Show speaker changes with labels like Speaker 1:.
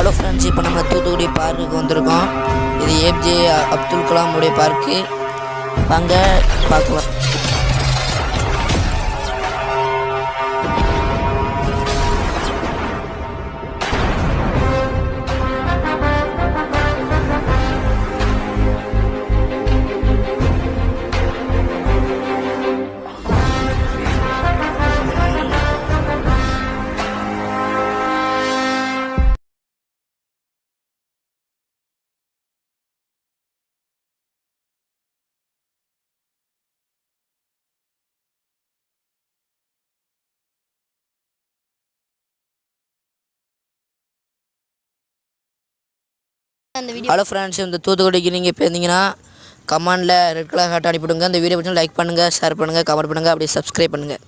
Speaker 1: Hello friends, இப்போ நம்ம தூத்துக்குடி பார்க்குக்கு வந்திருக்கோம். இது ஏபிஜே அப்துல் கலாம் உடைய பார்க்கு. வாங்க பார்க்கலாம். ஹலோ ஃப்ரெண்ட்ஸ், இந்த தூத்துக்குடிக்கு நீங்கள் இப்போ இருந்தீங்கன்னா கமெண்டில் ரெட் கலர் ஹார்ட் அனுப்பிவிடுங்க. இந்த வீடியோ பற்றி லைக் பண்ணுங்கள், ஷேர் பண்ணுங்கள், கமெண்ட் பண்ணுங்கள், அப்படியே சப்ஸ்கிரைப் பண்ணுங்கள்.